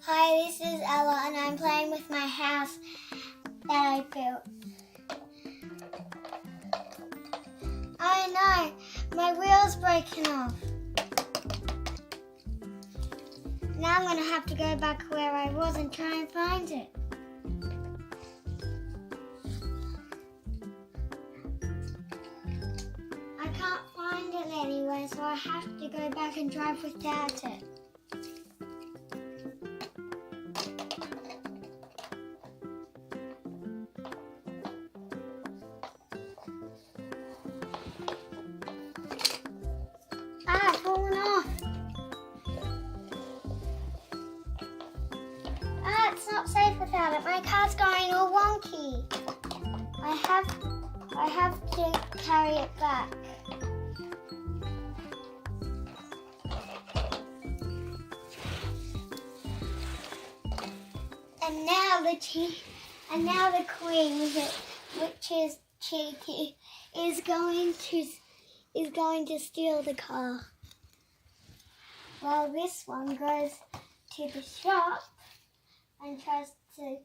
Hi, this is Ella and I'm playing with my house that I built. Oh no, my wheel's broken off. Now I'm going to have to go back where I was and try and find it. I can't find it anywhere, so I have to go back and drive without it. Ah, it's fallen off. Ah, it's not safe without it. My car's going all wonky. I have to carry it back. And now the queen, which is cheeky, is going to steal the car. Well, this one goes to the shop and tries to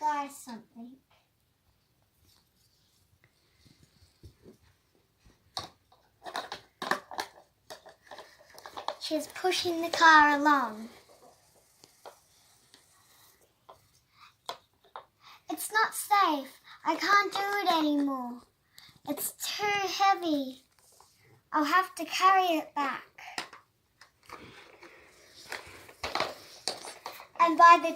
buy something. She's pushing the car along. It's not safe. I can't do it anymore. It's too heavy. I'll have to carry it back. And by the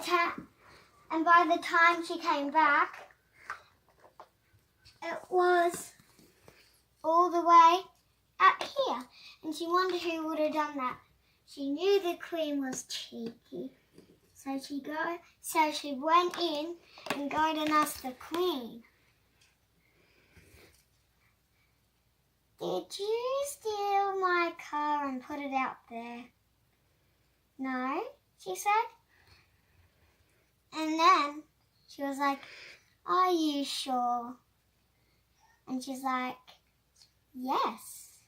time she came back, it was all the way up here. And she wondered who would have done that. She knew the queen was cheeky. So she went in and got and asked the queen, "Did you steal my car and put it out there?" "No," she said. And then she was like, "Are you sure?" And she's like, "Yes."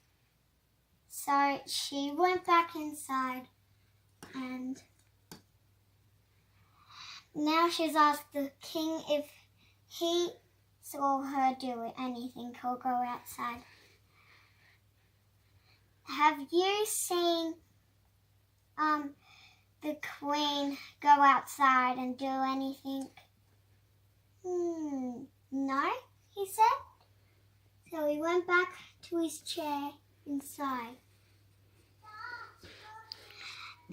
So she went back inside and now she's asked the king if he saw her do anything or go outside. Have you seen the queen go outside and do anything? No, he said. So he went back to his chair inside.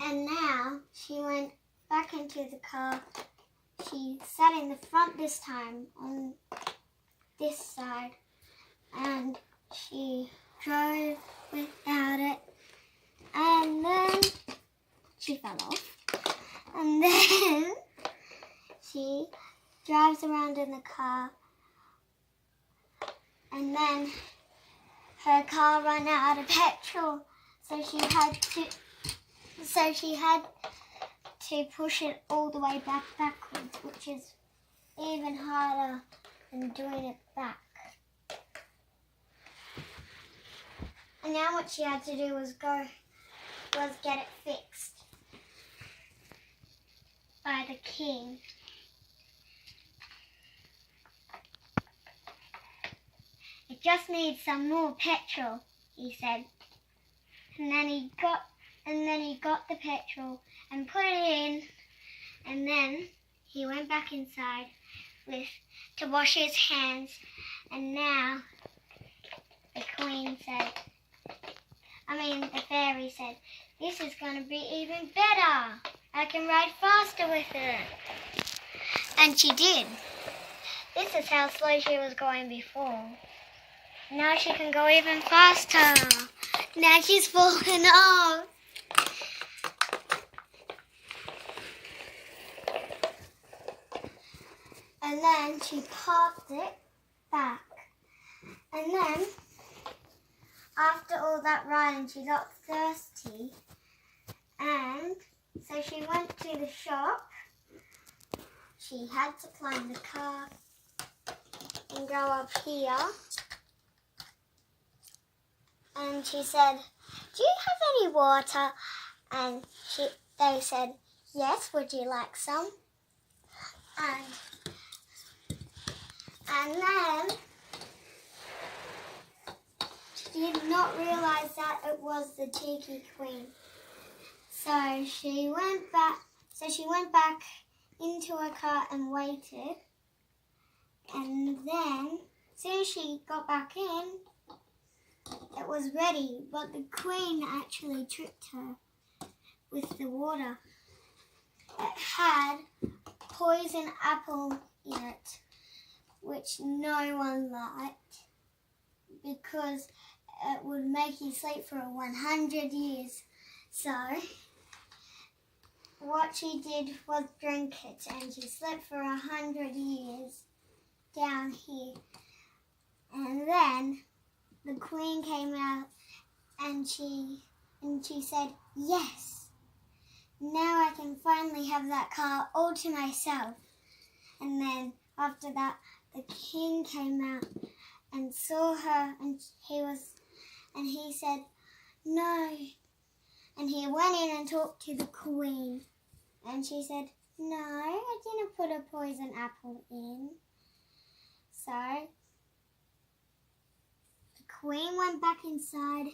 And now she went back into the car. She sat in the front this time on this side and she drove without it and then she fell off and then she drives around in the car and then her car ran out of petrol, so she had to push it all the way backwards, which is even harder than doing it back. And now what she had to do was get it fixed by the king. It just needs some more petrol, he said. And then he got the petrol and put it in, and then he went back inside to wash his hands. And now the fairy said, "This is going to be even better. I can ride faster with it." And she did. This is how slow she was going before. Now she can go even faster. Now she's falling off. And then she parked it back. And then, after all that riding, she got thirsty. And so she went to the shop. She had to climb the car and go up here. And she said, "Do you have any water?" And they said, yes, would you like some? And then she did not realise that it was the cheeky queen. So she went back into her car and waited. And then, as soon as she got back in, it was ready. But the queen actually tricked her with the water. It had poison apple in it, which no one liked because it would make you sleep for 100 years. So what she did was drink it, and she slept for 100 years down here. And then the queen came out and she said, yes, now I can finally have that car all to myself. And then after that, the king came out and saw her, and he said, no. And he went in and talked to the queen. And she said, no, I didn't put a poison apple in. So the queen went back inside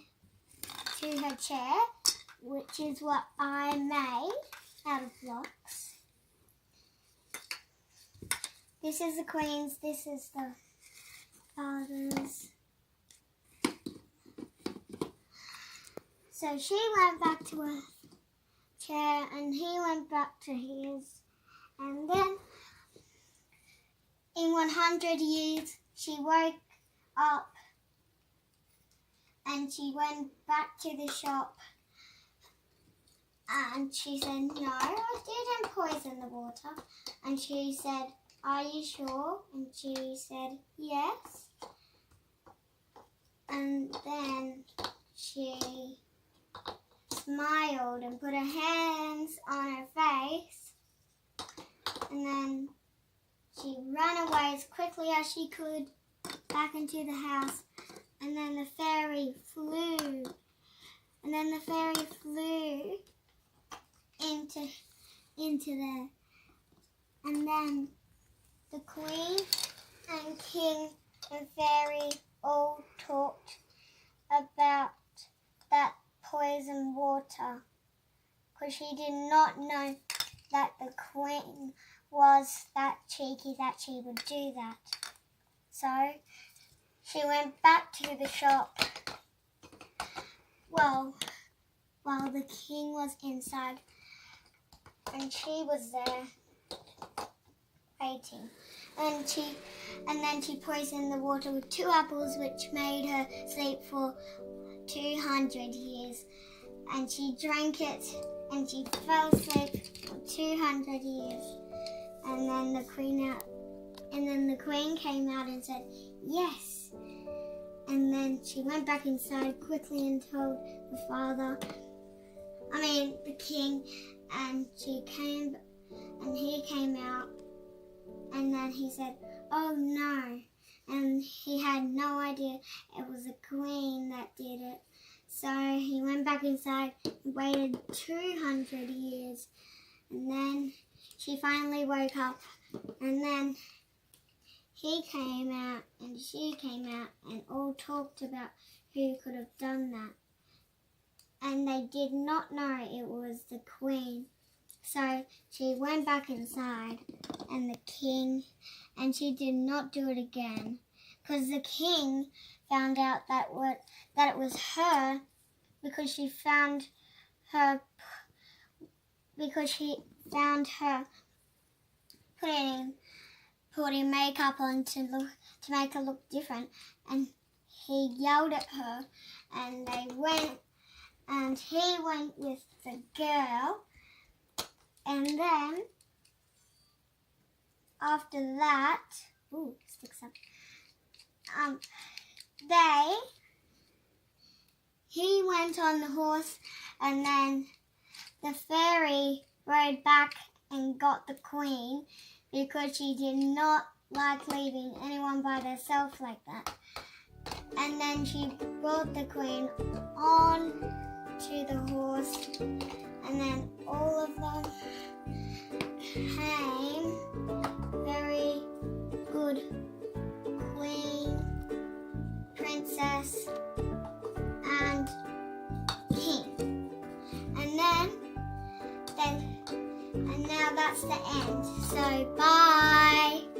to her chair, which is what I made out of blocks. This is the queen's, this is the father's. So she went back to her chair and he went back to his. And then in 100 years she woke up and she went back to the shop and she said, no, I didn't poison the water. And she said, are you sure? And she said, yes. And then she smiled and put her hands on her face. And then she ran away as quickly as she could back into the house. And then the fairy flew. And then the fairy flew into there. And then the queen and king and fairy all talked about that poison water, because she did not know that the queen was that cheeky that she would do that. So she went back to the shop while the king was inside, and she was there waiting. And then she poisoned the water with 2 apples, which made her sleep for 200 years. And she drank it and she fell asleep for 200 years. And then the queen came out and said, yes. And then she went back inside quickly and told the king, and he came out. And then he said, oh no. And he had no idea it was the queen that did it. So he went back inside and waited 200 years. And then she finally woke up. And then he came out and she came out and all talked about who could have done that. And they did not know it was the queen. So she went back inside and she did not do it again, because the king found out that it was her, because he found her putting makeup on to make her look different, and he yelled at her, and he went with the girl. And then, after that, sticks up. He went on the horse, and then the fairy rode back and got the queen, because she did not like leaving anyone by themselves like that. And then she brought the queen on to the horse, and then all of them came very good queen, princess, and king. And now that's the end. So bye.